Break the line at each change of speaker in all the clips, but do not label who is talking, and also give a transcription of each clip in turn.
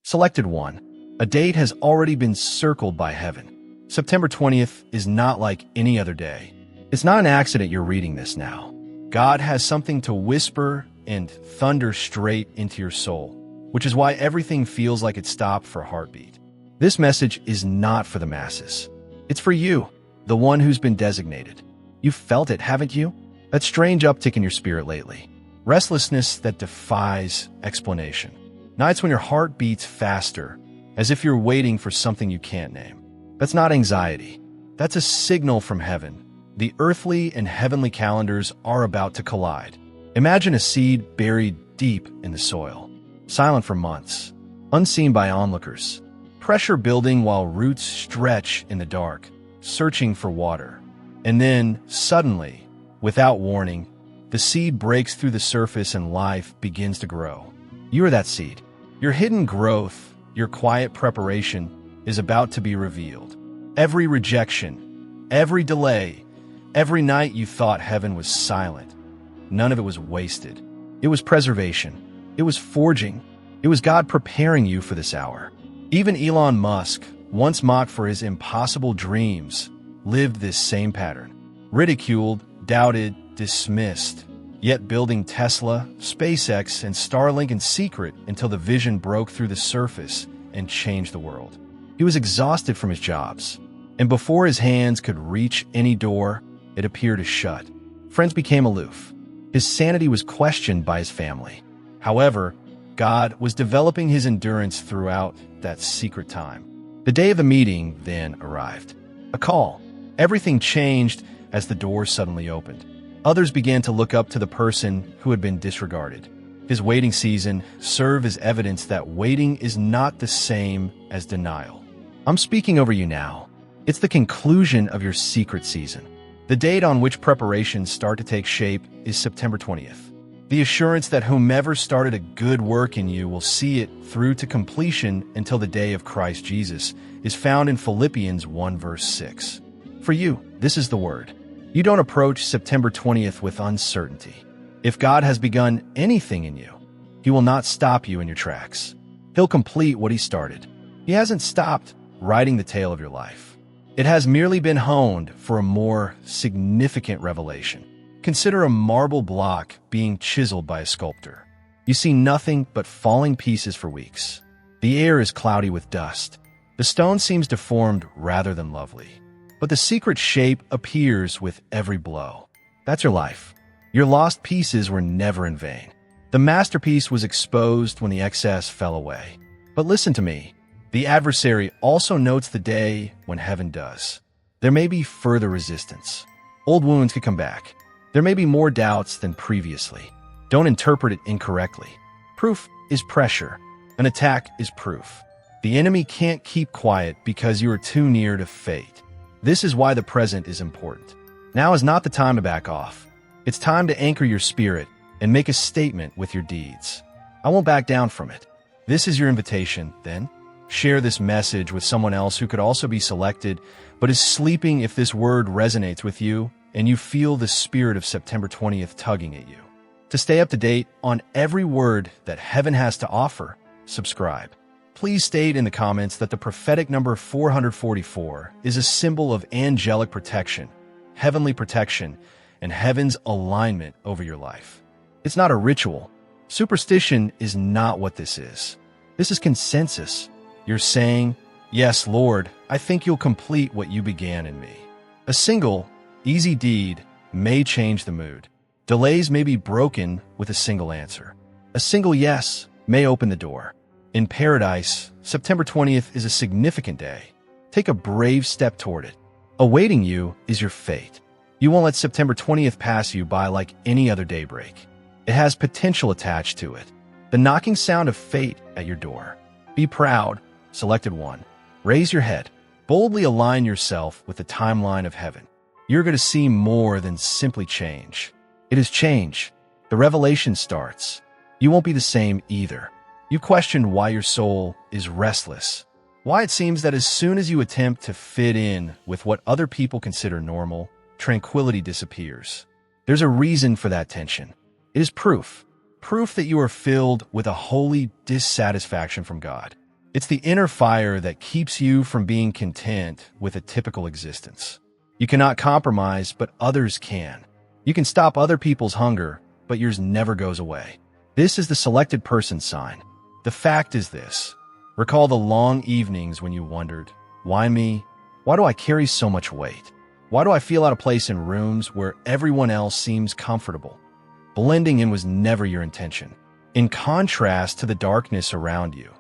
Selected 1. A date has already been circled by heaven. September 20th is not like any other day. It's not an accident you're reading this now. God has something to whisper and thunder straight into your soul, which is why everything feels like it stopped for a heartbeat. This message is not for the masses. It's for you, the one who's been designated. You've felt it, haven't you? That strange uptick in your spirit lately. Restlessness that defies explanation. Nights when your heart beats faster, as if you're waiting for something you can't name. That's not anxiety. That's a signal from heaven. The earthly and heavenly calendars are about to collide. Imagine a seed buried deep in the soil, silent for months, unseen by onlookers. Pressure building while roots stretch in the dark, searching for water. And then, suddenly, without warning, the seed breaks through the surface and life begins to grow. You are that seed. Your hidden growth, your quiet preparation, is about to be revealed. Every rejection, every delay, every night you thought heaven was silent, none of it was wasted. It was preservation. It was forging. It was God preparing you for this hour. Even Elon Musk, once mocked for his impossible dreams, lived this same pattern. Ridiculed, doubted, dismissed, yet building Tesla, SpaceX, and Starlink in secret until the vision broke through the surface and changed the world. He was exhausted from his jobs, and before his hands could reach any door, it appeared as shut. Friends became aloof. His sanity was questioned by his family. However, God was developing his endurance throughout that secret time. The day of the meeting then arrived. A call. Everything changed as the doors suddenly opened. Others began to look up to the person who had been disregarded. His waiting season served as evidence that waiting is not the same as denial. I'm speaking over you now. It's the conclusion of your secret season. The date on which preparations start to take shape is September 20th. The assurance that whomever started a good work in you will see it through to completion until the day of Christ Jesus is found in Philippians 1 verse 6. For you, this is the word. You don't approach September 20th with uncertainty. If God has begun anything in you, he will not stop you in your tracks. He'll complete what he started. He hasn't stopped writing the tale of your life. It has merely been honed for a more significant revelation. Consider a marble block being chiseled by a sculptor. You see nothing but falling pieces for weeks. The air is cloudy with dust. The stone seems deformed rather than lovely. But the secret shape appears with every blow. That's your life. Your lost pieces were never in vain. The masterpiece was exposed when the excess fell away. But listen to me. The adversary also notes the day when heaven does. There may be further resistance. Old wounds could come back. There may be more doubts than previously. Don't interpret it incorrectly. Proof is pressure. An attack is proof. The enemy can't keep quiet because you are too near to fate. This is why the present is important. Now is not the time to back off. It's time to anchor your spirit and make a statement with your deeds. I won't back down from it. This is your invitation, then. Share this message with someone else who could also be selected, but is sleeping if this word resonates with you and you feel the spirit of September 20th tugging at you. To stay up to date on every word that heaven has to offer, subscribe. Please state in the comments that the prophetic number 444 is a symbol of angelic protection, heavenly protection, and heaven's alignment over your life. It's not a ritual. Superstition is not what this is. This is consensus. You're saying, "Yes, Lord, I think you'll complete what you began in me." A single, easy deed may change the mood. Delays may be broken with a single answer. A single yes may open the door. In paradise, September 20th is a significant day. Take a brave step toward it. Awaiting you is your fate. You won't let September 20th pass you by like any other daybreak. It has potential attached to it. The knocking sound of fate at your door. Be proud. Selected one. Raise your head. Boldly align yourself with the timeline of heaven. You're going to see more than simply change. It is change. The revelation starts. You won't be the same either. You questioned why your soul is restless. Why it seems that as soon as you attempt to fit in with what other people consider normal, tranquility disappears. There's a reason for that tension. It is proof. Proof that you are filled with a holy dissatisfaction from God. It's the inner fire that keeps you from being content with a typical existence. You cannot compromise, but others can. You can stop other people's hunger, but yours never goes away. This is the selected person sign. The fact is this. Recall the long evenings when you wondered, why me? Why do I carry so much weight? Why do I feel out of place in rooms where everyone else seems comfortable? Blending in was never your intention. In contrast to the darkness around you,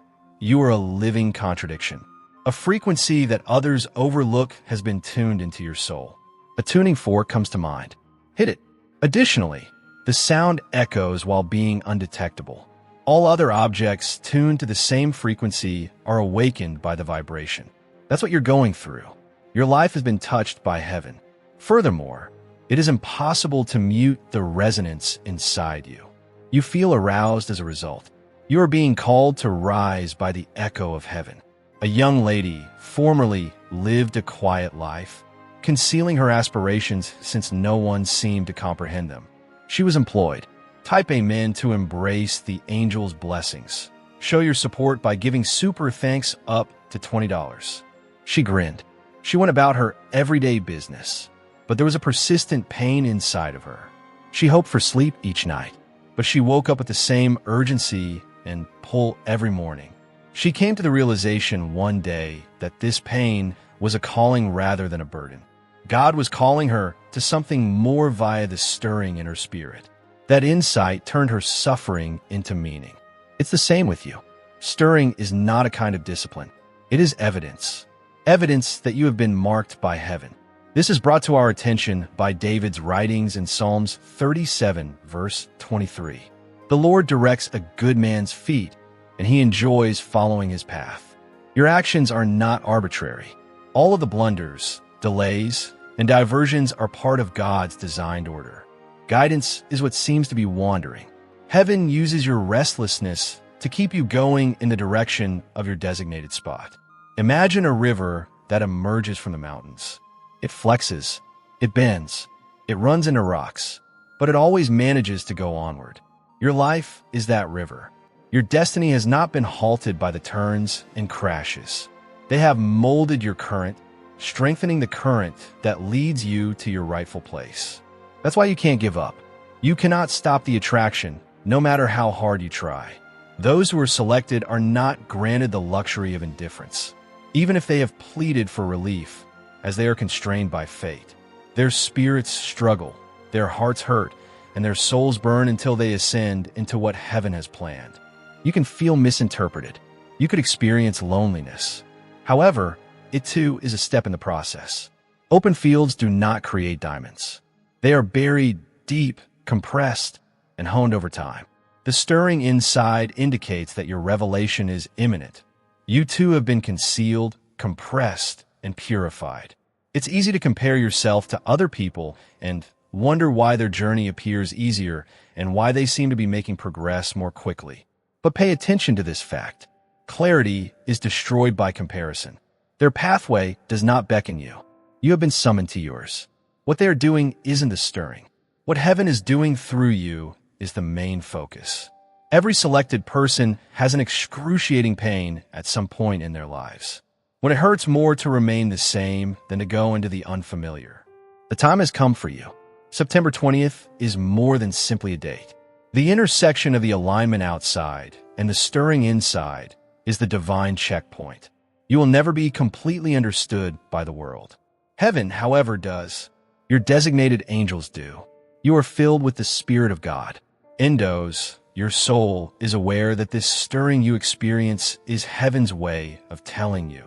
you are a living contradiction. A frequency that others overlook has been tuned into your soul. A tuning fork comes to mind. Hit it. Additionally, the sound echoes while being undetectable. All other objects tuned to the same frequency are awakened by the vibration. That's what you're going through. Your life has been touched by heaven. Furthermore, it is impossible to mute the resonance inside you. You feel aroused as a result. You are being called to rise by the echo of heaven. A young lady formerly lived a quiet life, concealing her aspirations since no one seemed to comprehend them. She was employed. Type amen to embrace the angel's blessings. Show your support by giving super thanks up to $20. She grinned. She went about her everyday business, but there was a persistent pain inside of her. She hoped for sleep each night, but she woke up with the same urgency and pull every morning. She came to the realization one day that this pain was a calling rather than a burden. God was calling her to something more via the stirring in her spirit. That insight turned her suffering into meaning. It's the same with you. Stirring is not a kind of discipline. It is evidence. Evidence that you have been marked by heaven. This is brought to our attention by David's writings in Psalms 37, verse 23. The Lord directs a good man's feet, and he enjoys following his path. Your actions are not arbitrary. All of the blunders, delays, and diversions are part of God's designed order. Guidance is what seems to be wandering. Heaven uses your restlessness to keep you going in the direction of your designated spot. Imagine a river that emerges from the mountains. It flexes, it bends, it runs into rocks, but it always manages to go onward. Your life is that river. Your destiny has not been halted by the turns and crashes. They have molded your current, strengthening the current that leads you to your rightful place. That's why you can't give up. You cannot stop the attraction, no matter how hard you try. Those who are selected are not granted the luxury of indifference, even if they have pleaded for relief, as they are constrained by fate. Their spirits struggle, their hearts hurt, and their souls burn until they ascend into what heaven has planned. You can feel misinterpreted. You could experience loneliness. However, it too is a step in the process. Open fields do not create diamonds. They are buried deep, compressed, and honed over time. The stirring inside indicates that your revelation is imminent. You too have been concealed, compressed, and purified. It's easy to compare yourself to other people and wonder why their journey appears easier and why they seem to be making progress more quickly. But pay attention to this fact. Clarity is destroyed by comparison. Their pathway does not beckon you. You have been summoned to yours. What they are doing isn't the stirring. What heaven is doing through you is the main focus. Every selected person has an excruciating pain at some point in their lives, when it hurts more to remain the same than to go into the unfamiliar. The time has come for you. September 20th is more than simply a date. The intersection of the alignment outside and the stirring inside is the divine checkpoint. You will never be completely understood by the world. Heaven, however, does. Your designated angels do. You are filled with the Spirit of God. Endos, your soul, is aware that this stirring you experience is heaven's way of telling you.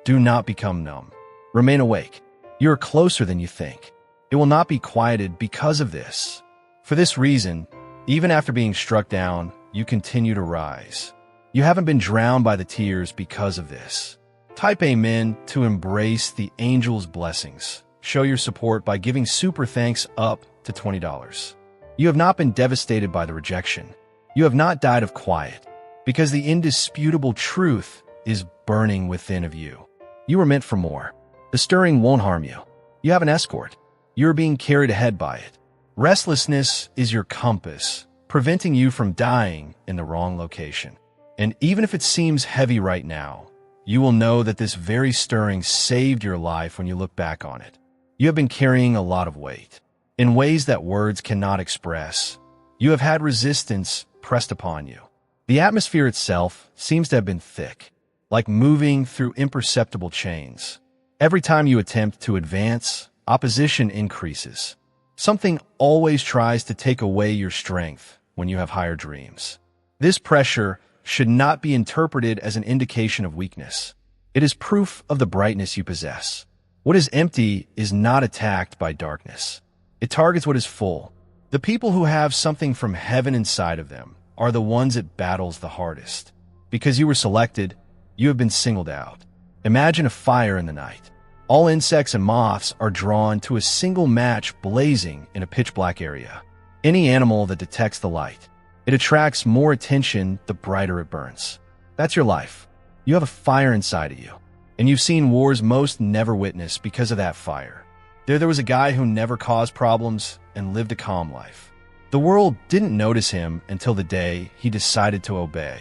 Do not become numb. Remain awake. You are closer than you think. It will not be quieted because of this. For this reason, even after being struck down, you continue to rise. You haven't been drowned by the tears because of this. Type amen to embrace the angel's blessings. Show your support by giving super thanks up to $20. You have not been devastated by the rejection. You have not died of quiet, because the indisputable truth is burning within of you. You are meant for more. The stirring won't harm you. You have an escort. You are being carried ahead by it. Restlessness is your compass, preventing you from dying in the wrong location. And even if it seems heavy right now, you will know that this very stirring saved your life when you look back on it. You have been carrying a lot of weight, in ways that words cannot express. You have had resistance pressed upon you. The atmosphere itself seems to have been thick, like moving through imperceptible chains. Every time you attempt to advance, opposition increases. Something always tries to take away your strength when you have higher dreams. This pressure should not be interpreted as an indication of weakness. It is proof of the brightness you possess. What is empty is not attacked by darkness. It targets what is full. The people who have something from heaven inside of them are the ones it battles the hardest. Because you were selected, you have been singled out. Imagine a fire in the night. All insects and moths are drawn to a single match blazing in a pitch-black area. Any animal that detects the light, it attracts more attention the brighter it burns. That's your life. You have a fire inside of you, and you've seen wars most never witness because of that fire. There was a guy who never caused problems and lived a calm life. The world didn't notice him until the day he decided to obey.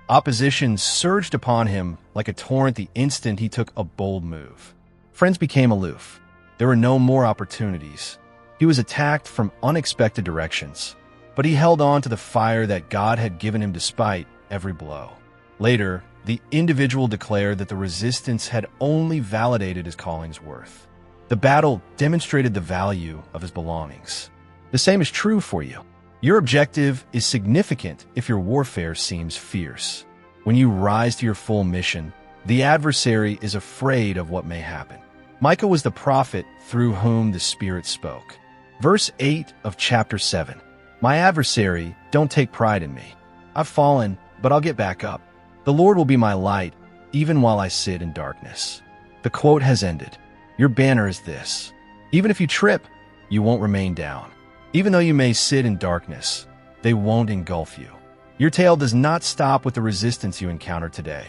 Opposition surged upon him like a torrent the instant he took a bold move. Friends became aloof. There were no more opportunities. He was attacked from unexpected directions, but he held on to the fire that God had given him despite every blow. Later, the individual declared that the resistance had only validated his calling's worth. The battle demonstrated the value of his belongings. The same is true for you. Your objective is significant if your warfare seems fierce. When you rise to your full mission, the adversary is afraid of what may happen. Micah was the prophet through whom the Spirit spoke. Verse 8 of chapter 7. My adversary, don't take pride in me. I've fallen, but I'll get back up. The Lord will be my light, even while I sit in darkness. The quote has ended. Your banner is this. Even if you trip, you won't remain down. Even though you may sit in darkness, they won't engulf you. Your tale does not stop with the resistance you encounter today.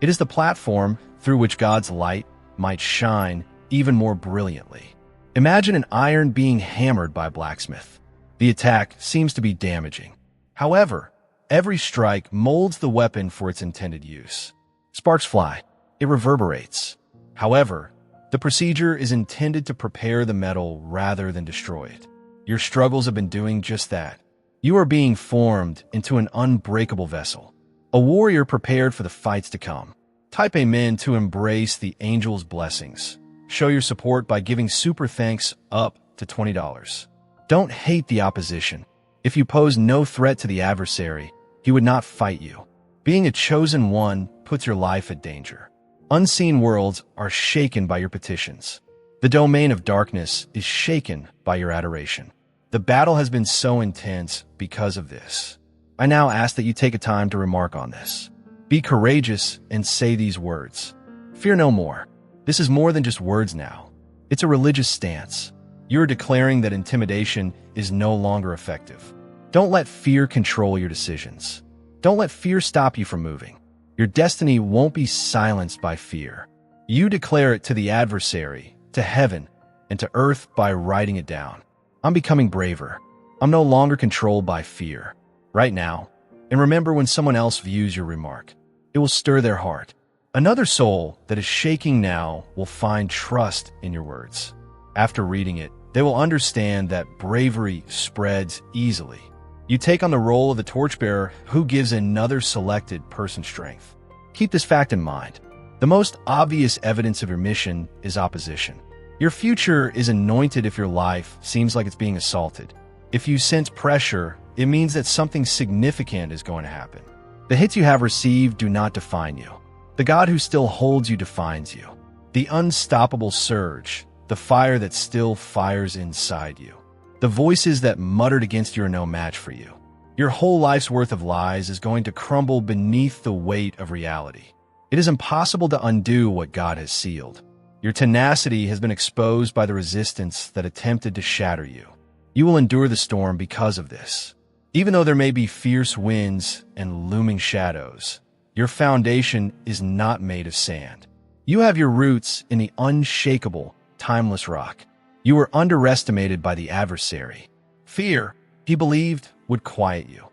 It is the platform through which God's light might shine even more brilliantly. Imagine an iron being hammered by a blacksmith. The attack seems to be damaging. However, every strike molds the weapon for its intended use. Sparks fly. It reverberates. However, the procedure is intended to prepare the metal rather than destroy it. Your struggles have been doing just that. You are being formed into an unbreakable vessel, a warrior prepared for the fights to come. Type Amen to embrace the angel's blessings. Show your support by giving super thanks up to $20. Don't hate the opposition. If you pose no threat to the adversary, he would not fight you. Being a chosen one puts your life at danger. Unseen worlds are shaken by your petitions. The domain of darkness is shaken by your adoration. The battle has been so intense because of this. I now ask that you take a time to remark on this. Be courageous and say these words. Fear no more. This is more than just words now. It's a religious stance. You are declaring that intimidation is no longer effective. Don't let fear control your decisions. Don't let fear stop you from moving. Your destiny won't be silenced by fear. You declare it to the adversary, to heaven, and to earth by writing it down. I'm becoming braver. I'm no longer controlled by fear. Right now, and remember when someone else views your remark, it will stir their heart. Another soul that is shaking now will find trust in your words. After reading it, they will understand that bravery spreads easily. You take on the role of the torchbearer who gives another selected person strength. Keep this fact in mind. The most obvious evidence of your mission is opposition. Your future is anointed if your life seems like it's being assaulted. If you sense pressure, it means that something significant is going to happen. The hits you have received do not define you. The God who still holds you defines you. The unstoppable surge, the fire that still fires inside you. The voices that muttered against you are no match for you. Your whole life's worth of lies is going to crumble beneath the weight of reality. It is impossible to undo what God has sealed. Your tenacity has been exposed by the resistance that attempted to shatter you. You will endure the storm because of this. Even though there may be fierce winds and looming shadows, your foundation is not made of sand. You have your roots in the unshakable, timeless rock. You were underestimated by the adversary. Fear, he believed, would quiet you.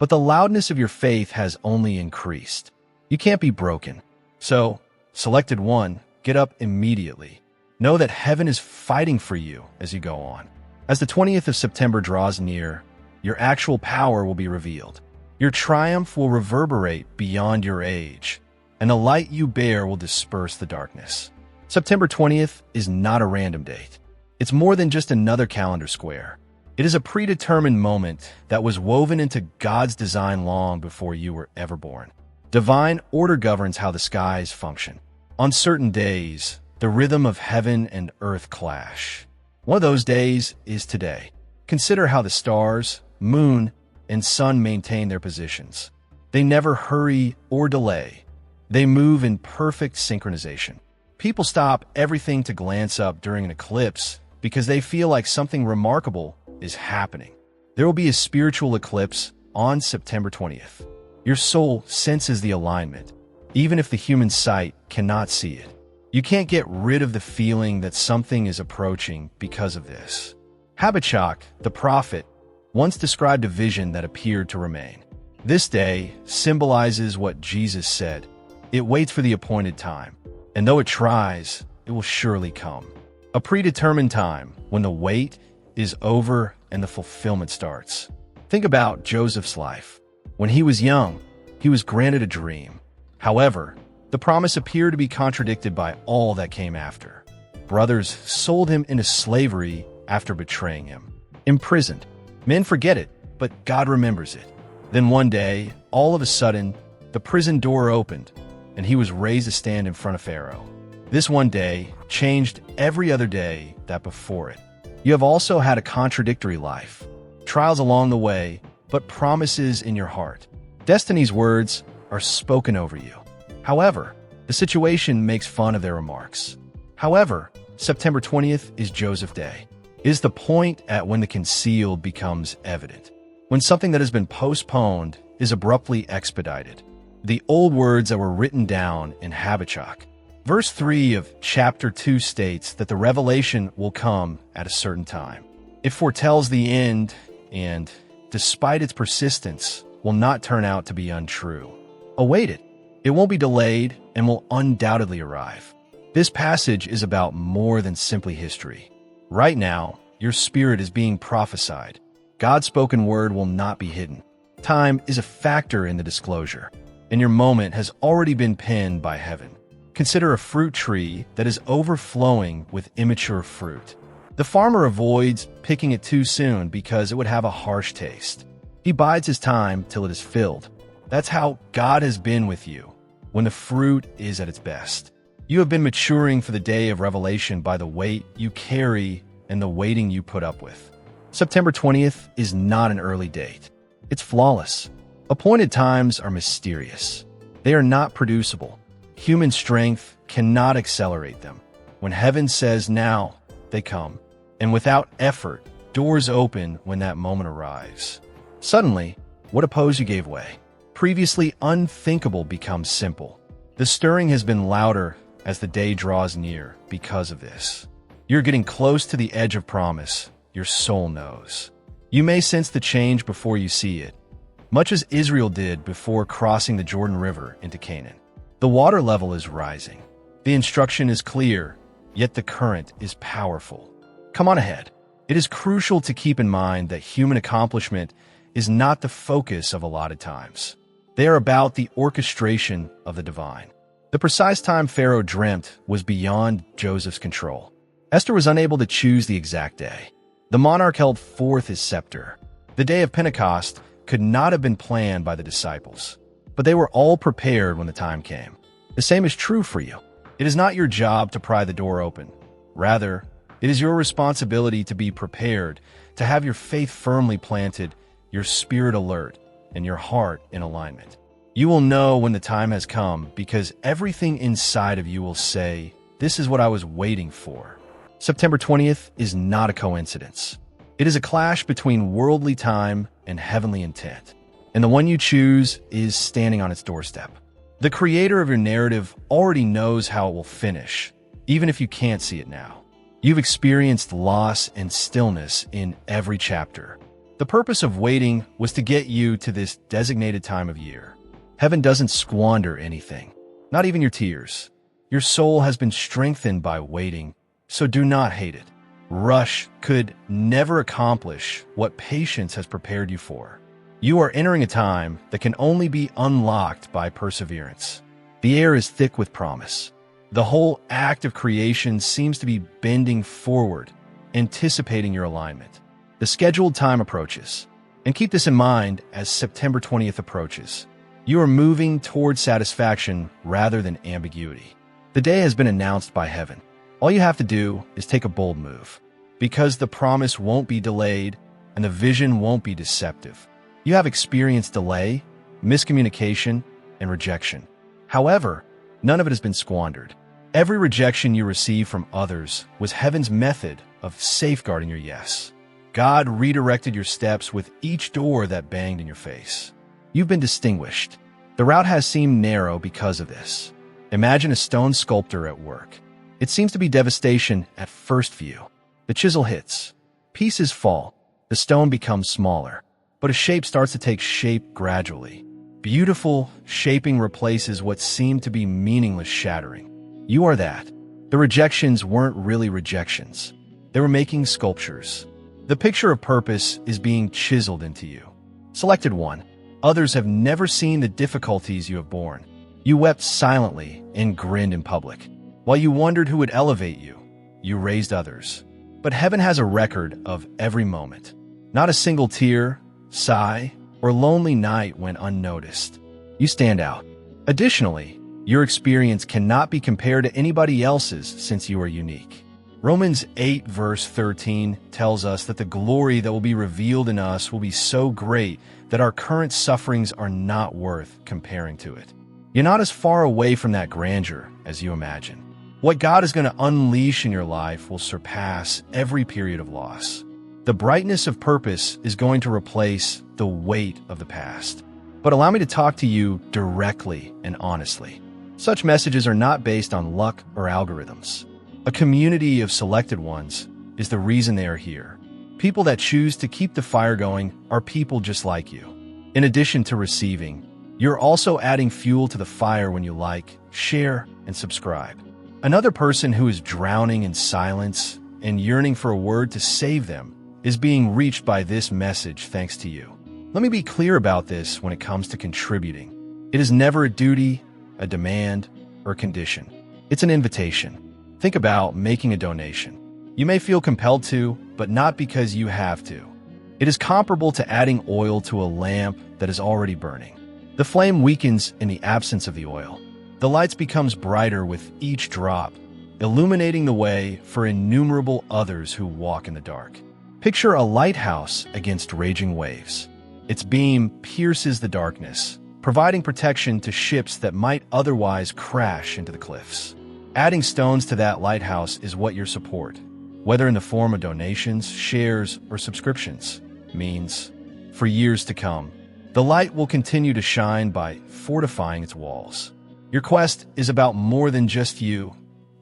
but the loudness of your faith has only increased. You can't be broken. So, selected one, get up immediately. Know that heaven is fighting for you as you go on. As the 20th of September draws near, your actual power will be revealed. Your triumph will reverberate beyond your age, and the light you bear will disperse the darkness. September 20th is not a random date. It's more than just another calendar square. It is a predetermined moment that was woven into God's design long before you were ever born. Divine order governs how the skies function. On certain days, the rhythm of heaven and earth clash. One of those days is today. Consider how the stars, moon, and sun maintain their positions. They never hurry or delay. They move in perfect synchronization. People stop everything to glance up during an eclipse because they feel like something remarkable is happening. There will be a spiritual eclipse on September 20th. Your soul senses the alignment, even if the human sight cannot see it. You can't get rid of the feeling that something is approaching because of this. Habakkuk, the prophet, once described a vision that appeared to remain. This day symbolizes what Jesus said. It waits for the appointed time, and though it tries, it will surely come. A predetermined time when the wait is over and the fulfillment starts. Think about Joseph's life. When he was young, he was granted a dream. However, the promise appeared to be contradicted by all that came after. Brothers sold him into slavery after betraying him. Imprisoned. Men forget it, but God remembers it. Then one day, all of a sudden, the prison door opened, and he was raised to stand in front of Pharaoh. This one day changed every other day that before it. You have also had a contradictory life. Trials along the way, but promises in your heart. Destiny's words are spoken over you. However, the situation makes fun of their remarks. However, September 20th is Joseph Day. It is the point at when the concealed becomes evident. When something that has been postponed is abruptly expedited. The old words that were written down in Habakkuk. Verse 3 of chapter 2 states that the revelation will come at a certain time. It foretells the end and, despite its persistence, will not turn out to be untrue. Await it. It won't be delayed and will undoubtedly arrive. This passage is about more than simply history. Right now, your spirit is being prophesied. God's spoken word will not be hidden. Time is a factor in the disclosure, and your moment has already been penned by heaven. Consider a fruit tree that is overflowing with immature fruit. The farmer avoids picking it too soon because it would have a harsh taste. He bides his time till it is filled. That's how God has been with you, when the fruit is at its best. You have been maturing for the day of revelation by the weight you carry and the waiting you put up with. September 20th is not an early date. It's flawless. Appointed times are mysterious. They are not producible. Human strength cannot accelerate them. When heaven says now, they come. And without effort, doors open when that moment arrives. Suddenly, what opposed you gave way. Previously unthinkable becomes simple. The stirring has been louder as the day draws near because of this. You're getting close to the edge of promise. Your soul knows. You may sense the change before you see it, much as Israel did before crossing the Jordan River into Canaan. The water level is rising. The instruction is clear, yet the current is powerful. Come on ahead. It is crucial to keep in mind that human accomplishment is not the focus of allotted times. They are about the orchestration of the divine. The precise time Pharaoh dreamt was beyond Joseph's control. Esther was unable to choose the exact day. The monarch held forth his scepter. The day of Pentecost could not have been planned by the disciples, but they were all prepared when the time came. The same is true for you. It is not your job to pry the door open. Rather, it is your responsibility to be prepared, to have your faith firmly planted, your spirit alert, and your heart in alignment. You will know when the time has come because everything inside of you will say, "This is what I was waiting for." September 20th is not a coincidence. It is a clash between worldly time and heavenly intent, and the one you choose is standing on its doorstep. The creator of your narrative already knows how it will finish, even if you can't see it now. You've experienced loss and stillness in every chapter. The purpose of waiting was to get you to this designated time of year. Heaven doesn't squander anything, not even your tears. Your soul has been strengthened by waiting, so do not hate it. Rush could never accomplish what patience has prepared you for. You are entering a time that can only be unlocked by perseverance. The air is thick with promise. The whole act of creation seems to be bending forward, anticipating your alignment. The scheduled time approaches. And keep this in mind as September 20th approaches. You are moving toward satisfaction rather than ambiguity. The day has been announced by heaven. All you have to do is take a bold move, because the promise won't be delayed and the vision won't be deceptive. You have experienced delay, miscommunication, and rejection. However, none of it has been squandered. Every rejection you receive from others was heaven's method of safeguarding your yes. God redirected your steps with each door that banged in your face. You've been distinguished. The route has seemed narrow because of this. Imagine a stone sculptor at work. It seems to be devastation at first view. The chisel hits. Pieces fall. The stone becomes smaller. But a shape starts to take shape gradually. Beautiful shaping replaces what seemed to be meaningless shattering. You are that. The rejections weren't really rejections. They were making sculptures. The picture of purpose is being chiseled into you. Selected one. Others have never seen the difficulties you have borne. You wept silently and grinned in public. While you wondered who would elevate you, you raised others. But heaven has a record of every moment. Not a single tear, sigh, or lonely night went unnoticed. You stand out. Additionally, your experience cannot be compared to anybody else's since you are unique. Romans 8 verse 13 tells us that the glory that will be revealed in us will be so great that our current sufferings are not worth comparing to it. You're not as far away from that grandeur as you imagine. What God is going to unleash in your life will surpass every period of loss. The brightness of purpose is going to replace the weight of the past. But allow me to talk to you directly and honestly. Such messages are not based on luck or algorithms. A community of selected ones is the reason they are here. People that choose to keep the fire going are people just like you. In addition to receiving, you're also adding fuel to the fire when you like, share, and subscribe. Another person who is drowning in silence and yearning for a word to save them is being reached by this message thanks to you. Let me be clear about this when it comes to contributing. It is never a duty, a demand, or a condition. It's an invitation. Think about making a donation. You may feel compelled to, but not because you have to. It is comparable to adding oil to a lamp that is already burning. The flame weakens in the absence of the oil. The lights becomes brighter with each drop, illuminating the way for innumerable others who walk in the dark. Picture a lighthouse against raging waves. Its beam pierces the darkness, providing protection to ships that might otherwise crash into the cliffs. Adding stones to that lighthouse is what your support, whether in the form of donations, shares, or subscriptions, means. For years to come, the light will continue to shine by fortifying its walls. Your quest is about more than just you,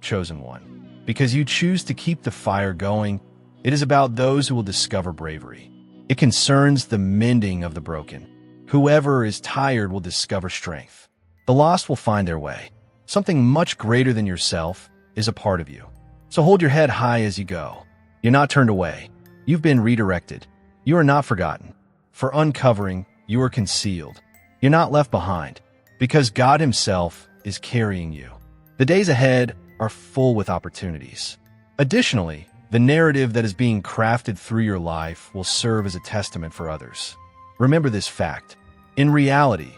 chosen one. Because you choose to keep the fire going, it is about those who will discover bravery. It concerns the mending of the broken. Whoever is tired will discover strength. The lost will find their way. Something much greater than yourself is a part of you. So hold your head high as you go. You're not turned away. You've been redirected. You are not forgotten. For uncovering, you are concealed. You're not left behind, because God Himself is carrying you. The days ahead are full with opportunities. Additionally, the narrative that is being crafted through your life will serve as a testament for others. Remember this fact. In reality,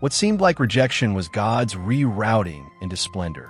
what seemed like rejection was God's rerouting into splendor.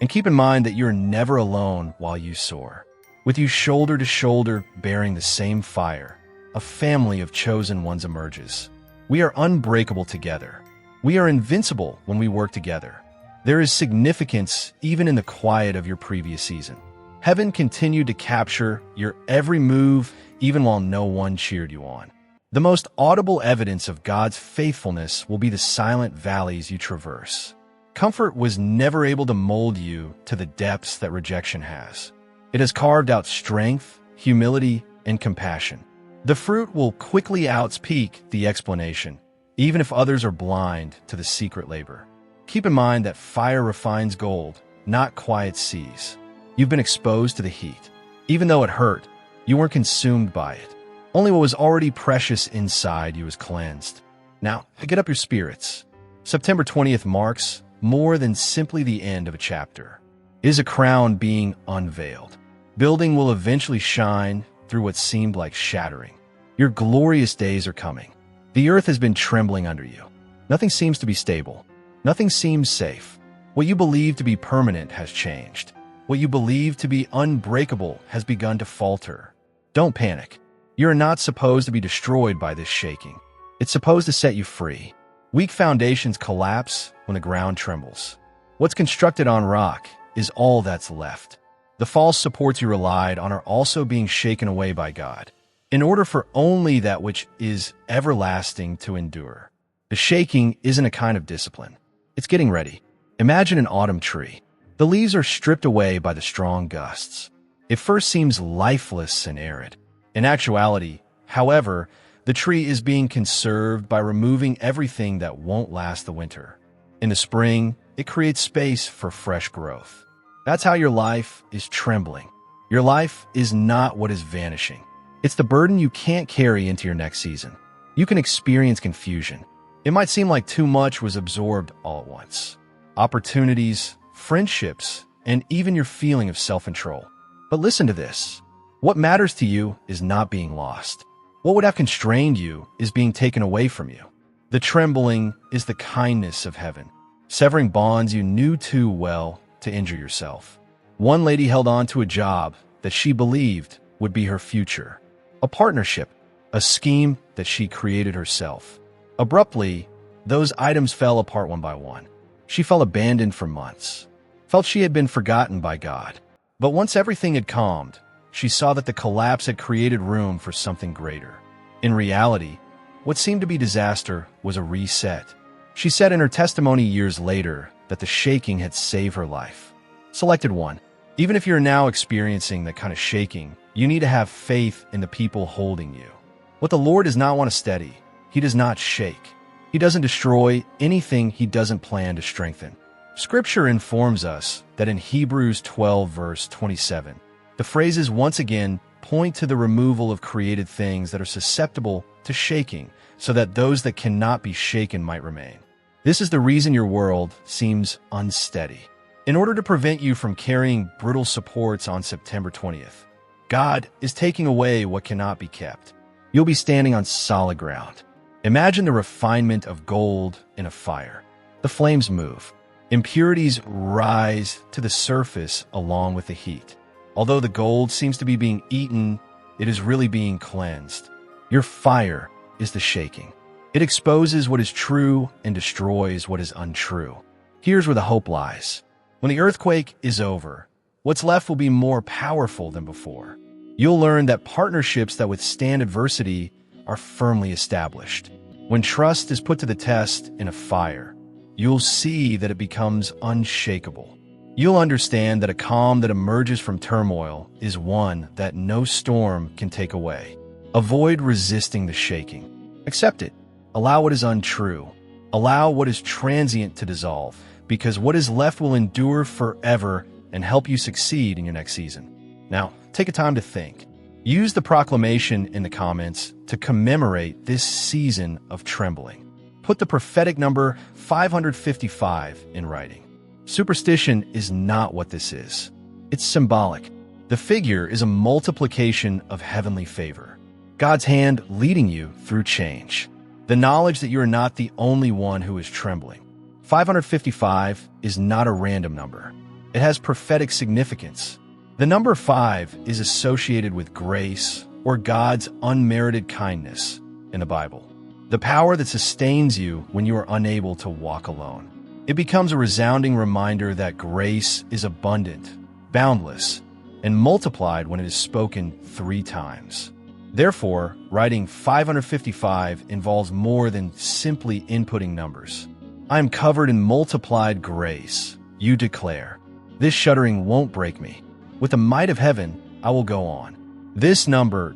And keep in mind that you're never alone while you soar. With you shoulder to shoulder bearing the same fire, a family of chosen ones emerges. We are unbreakable together. We are invincible when we work together. There is significance even in the quiet of your previous season. Heaven continued to capture your every move even while no one cheered you on. The most audible evidence of God's faithfulness will be the silent valleys you traverse. Comfort was never able to mold you to the depths that rejection has. It has carved out strength, humility, and compassion. The fruit will quickly outspeak the explanation, even if others are blind to the secret labor. Keep in mind that fire refines gold, not quiet seas. You've been exposed to the heat. Even though it hurt, you weren't consumed by it. Only what was already precious inside you was cleansed. Now, get up your spirits. September 20th marks more than simply the end of a chapter. It is a crown being unveiled. Building will eventually shine through what seemed like shattering. Your glorious days are coming. The earth has been trembling under you. Nothing seems to be stable. Nothing seems safe. What you believe to be permanent has changed. What you believe to be unbreakable has begun to falter. Don't panic. You are not supposed to be destroyed by this shaking. It's supposed to set you free. Weak foundations collapse when the ground trembles. What's constructed on rock is all that's left. The false supports you relied on are also being shaken away by God, in order for only that which is everlasting to endure. The shaking isn't a kind of discipline. It's getting ready. Imagine an autumn tree. The leaves are stripped away by the strong gusts. It first seems lifeless and arid. In actuality, however, the tree is being conserved by removing everything that won't last the winter. In the spring, it creates space for fresh growth. That's how your life is trembling. Your life is not what is vanishing. It's the burden you can't carry into your next season. You can experience confusion. It might seem like too much was absorbed all at once. Opportunities, friendships, and even your feeling of self-control. But listen to this. What matters to you is not being lost. What would have constrained you is being taken away from you. The trembling is the kindness of heaven, severing bonds you knew too well to injure yourself. One lady held on to a job that she believed would be her future, a partnership, a scheme that she created herself. Abruptly, those items fell apart one by one. She felt abandoned for months, felt she had been forgotten by God. But once everything had calmed, she saw that the collapse had created room for something greater. In reality, what seemed to be disaster was a reset. She said in her testimony years later that the shaking had saved her life. Selected one. Even if you're now experiencing that kind of shaking, you need to have faith in the people holding you. What the Lord does not want to steady, He does not shake. He doesn't destroy anything He doesn't plan to strengthen. Scripture informs us that in Hebrews 12, verse 27, the phrases once again point to the removal of created things that are susceptible to shaking, so that those that cannot be shaken might remain. This is the reason your world seems unsteady. In order to prevent you from carrying brittle supports on September 20th, God is taking away what cannot be kept. You'll be standing on solid ground. Imagine the refinement of gold in a fire. The flames move. Impurities rise to the surface along with the heat. Although the gold seems to be being eaten, it is really being cleansed. Your fire is the shaking. It exposes what is true and destroys what is untrue. Here's where the hope lies. When the earthquake is over, what's left will be more powerful than before. You'll learn that partnerships that withstand adversity are firmly established. When trust is put to the test in a fire, you'll see that it becomes unshakable. You'll understand that a calm that emerges from turmoil is one that no storm can take away. Avoid resisting the shaking. Accept it. Allow what is untrue. Allow what is transient to dissolve, because what is left will endure forever and help you succeed in your next season. Now, take a time to think. Use the proclamation in the comments to commemorate this season of trembling. Put the prophetic number 555 in writing. Superstition is not what this is. It's symbolic. The figure is a multiplication of heavenly favor. God's hand leading you through change. The knowledge that you are not the only one who is trembling. 555 is not a random number. It has prophetic significance. The number 5 is associated with grace or God's unmerited kindness in the Bible. The power that sustains you when you are unable to walk alone. It becomes a resounding reminder that grace is abundant, boundless, and multiplied when it is spoken 3 times. Therefore, writing 555 involves more than simply inputting numbers. I am covered in multiplied grace, you declare. This shuddering won't break me. With the might of heaven, I will go on. This number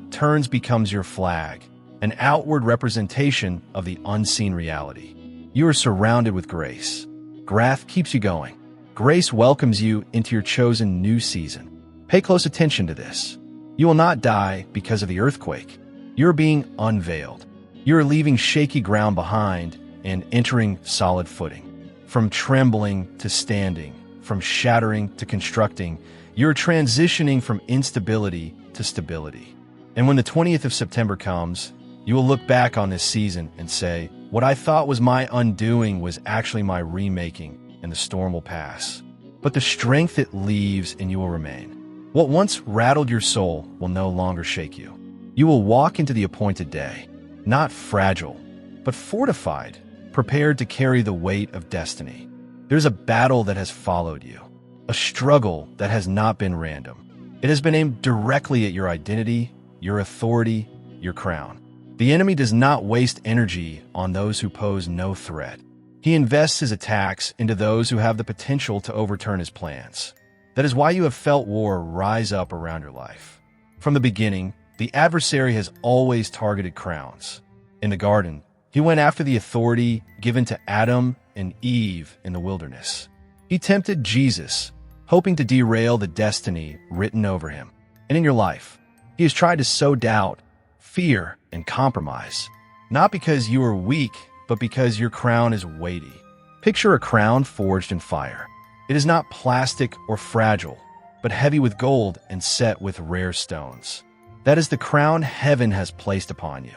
becomes your flag, an outward representation of the unseen reality. You are surrounded with grace. Grace keeps you going. Grace welcomes you into your chosen new season. Pay close attention to this. You will not die because of the earthquake. You're being unveiled. You're leaving shaky ground behind and entering solid footing. From trembling to standing, from shattering to constructing, you're transitioning from instability to stability. And when the 20th of September comes, you will look back on this season and say, what I thought was my undoing was actually my remaking, and the storm will pass. But the strength it leaves and you will remain. What once rattled your soul will no longer shake you. You will walk into the appointed day, not fragile, but fortified, prepared to carry the weight of destiny. There's a battle that has followed you, a struggle that has not been random. It has been aimed directly at your identity, your authority, your crown. The enemy does not waste energy on those who pose no threat. He invests his attacks into those who have the potential to overturn his plans. That is why you have felt war rise up around your life. From the beginning, the adversary has always targeted crowns. In the garden, he went after the authority given to Adam and Eve in the wilderness. He tempted Jesus, hoping to derail the destiny written over him. And in your life, he has tried to sow doubt, fear, and compromise. Not because you are weak, but because your crown is weighty. Picture a crown forged in fire. It is not plastic or fragile, but heavy with gold and set with rare stones. That is the crown heaven has placed upon you.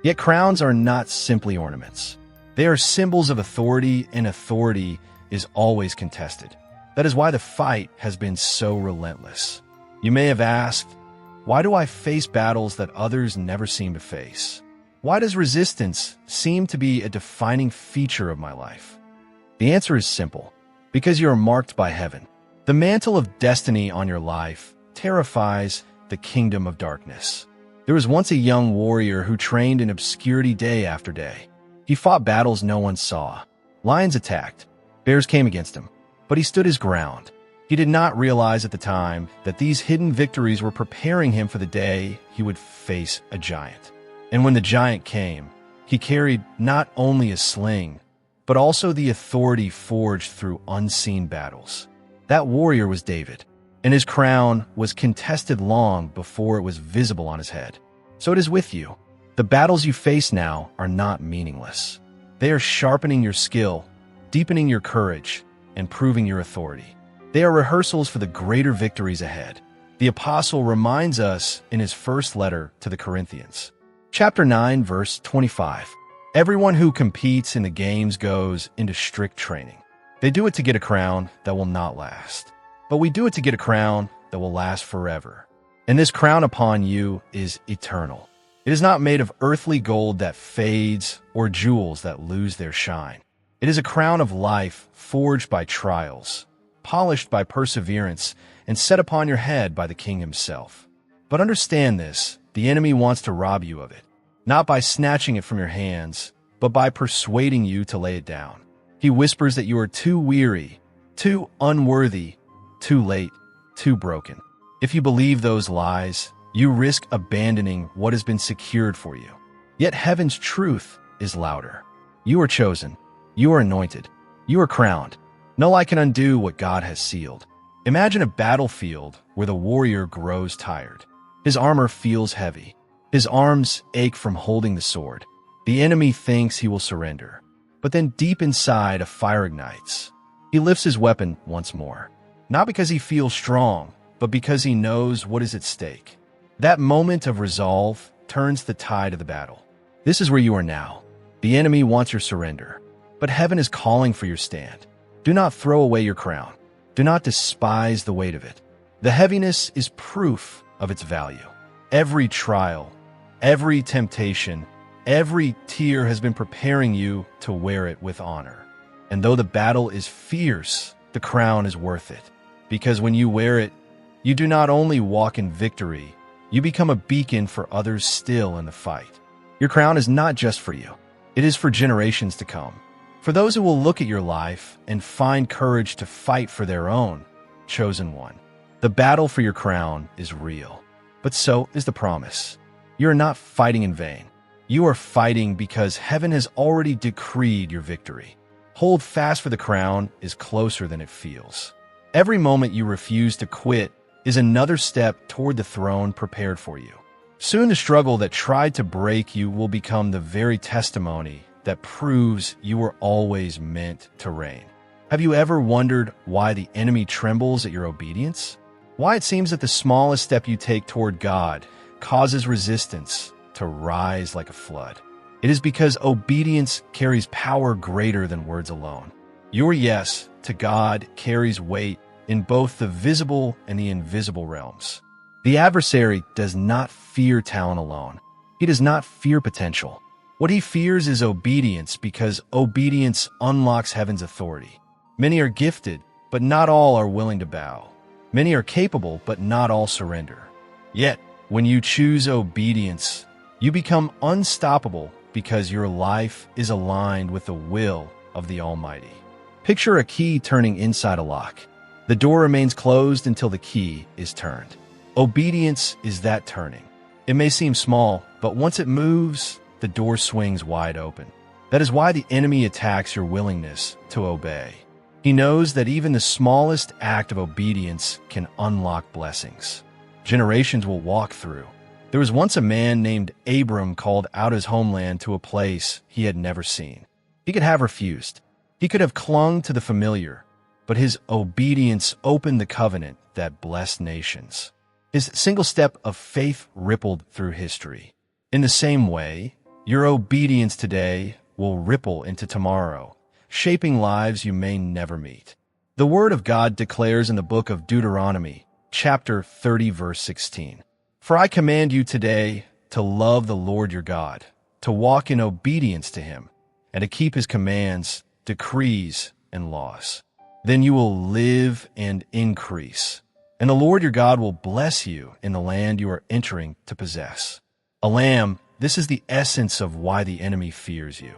Yet crowns are not simply ornaments. They are symbols of authority, and authority is always contested. That is why the fight has been so relentless. You may have asked, why do I face battles that others never seem to face? Why does resistance seem to be a defining feature of my life? The answer is simple. Because you are marked by heaven. The mantle of destiny on your life terrifies the kingdom of darkness. There was once a young warrior who trained in obscurity day after day. He fought battles no one saw. Lions attacked. Bears came against him. But he stood his ground. He did not realize at the time that these hidden victories were preparing him for the day he would face a giant. And when the giant came, he carried not only a sling, but also the authority forged through unseen battles. That warrior was David, and his crown was contested long before it was visible on his head. So it is with you. The battles you face now are not meaningless. They are sharpening your skill, deepening your courage, and proving your authority. They are rehearsals for the greater victories ahead. The apostle reminds us in his first letter to the Corinthians. Chapter 9, verse 25. Everyone who competes in the games goes into strict training. They do it to get a crown that will not last. But we do it to get a crown that will last forever. And this crown upon you is eternal. It is not made of earthly gold that fades or jewels that lose their shine. It is a crown of life forged by trials, polished by perseverance, and set upon your head by the King himself. But understand this, the enemy wants to rob you of it, not by snatching it from your hands, but by persuading you to lay it down. He whispers that you are too weary, too unworthy, too late, too broken. If you believe those lies, you risk abandoning what has been secured for you. Yet heaven's truth is louder. You are chosen. You are anointed. You are crowned. No lie can undo what God has sealed. Imagine a battlefield where the warrior grows tired. His armor feels heavy. His arms ache from holding the sword. The enemy thinks he will surrender. But then deep inside, a fire ignites. He lifts his weapon once more. Not because he feels strong, but because he knows what is at stake. That moment of resolve turns the tide of the battle. This is where you are now. The enemy wants your surrender, but heaven is calling for your stand. Do not throw away your crown. Do not despise the weight of it. The heaviness is proof of its value. Every trial, every temptation, every tear has been preparing you to wear it with honor. And though the battle is fierce, the crown is worth it. Because when you wear it, you do not only walk in victory, you become a beacon for others still in the fight. Your crown is not just for you. It is for generations to come. For those who will look at your life and find courage to fight for their own chosen one. The battle for your crown is real. but so is the promise. You are not fighting in vain. You are fighting because heaven has already decreed your victory. Hold fast, for the crown is closer than it feels. Every moment you refuse to quit is another step toward the throne prepared for you. Soon the struggle that tried to break you will become the very testimony that proves you were always meant to reign. Have you ever wondered why the enemy trembles at your obedience? Why it seems that the smallest step you take toward God causes resistance to rise like a flood? It is because obedience carries power greater than words alone. Your yes to God carries weight in both the visible and the invisible realms. The adversary does not fear talent alone. He does not fear potential. What he fears is obedience, because obedience unlocks heaven's authority. Many are gifted, but not all are willing to bow. Many are capable, but not all surrender. Yet, when you choose obedience, you become unstoppable because your life is aligned with the will of the Almighty. Picture a key turning inside a lock. The door remains closed until the key is turned. Obedience is that turning. It may seem small, but once it moves, the door swings wide open. That is why the enemy attacks your willingness to obey. He knows that even the smallest act of obedience can unlock blessings generations will walk through. There was once a man named Abram called out his homeland to a place he had never seen. He could have refused. He could have clung to the familiar, but his obedience opened the covenant that blessed nations. His single step of faith rippled through history. In the same way, your obedience today will ripple into tomorrow, shaping lives you may never meet. The Word of God declares in the book of Deuteronomy, chapter 30, verse 16, "For I command you today to love the Lord your God, to walk in obedience to him, and to keep his commands, decrees, and laws. Then you will live and increase, and the Lord your God will bless you in the land you are entering to possess." A lamb, this is the essence of why the enemy fears you.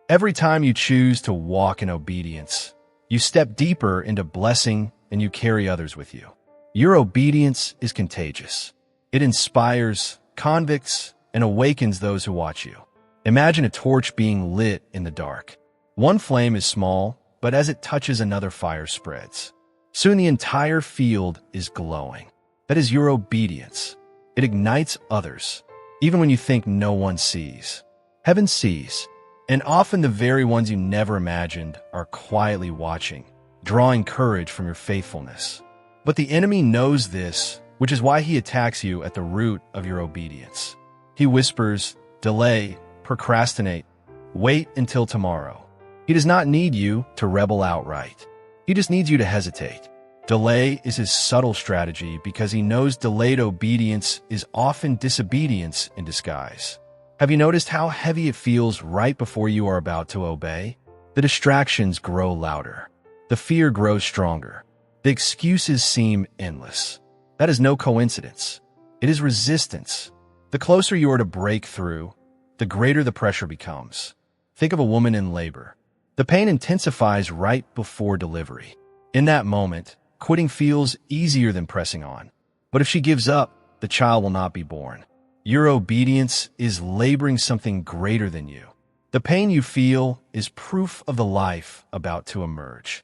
Every time you choose to walk in obedience, you step deeper into blessing and you carry others with you. Your obedience is contagious. It inspires, convicts, and awakens those who watch you. Imagine a torch being lit in the dark. One flame is small, but as it touches another, fire spreads. Soon the entire field is glowing. That is your obedience. It ignites others, even when you think no one sees. Heaven sees, and often the very ones you never imagined are quietly watching, drawing courage from your faithfulness. But the enemy knows this, which is why he attacks you at the root of your obedience. He whispers, delay, procrastinate, wait until tomorrow. He does not need you to rebel outright. He just needs you to hesitate. Delay is his subtle strategy because he knows delayed obedience is often disobedience in disguise. Have you noticed how heavy it feels right before you are about to obey? The distractions grow louder. The fear grows stronger. The excuses seem endless. That is no coincidence. It is resistance. The closer you are to break through, the greater the pressure becomes. Think of a woman in labor. The pain intensifies right before delivery. In that moment, quitting feels easier than pressing on. But if she gives up, the child will not be born. Your obedience is laboring something greater than you. The pain you feel is proof of the life about to emerge.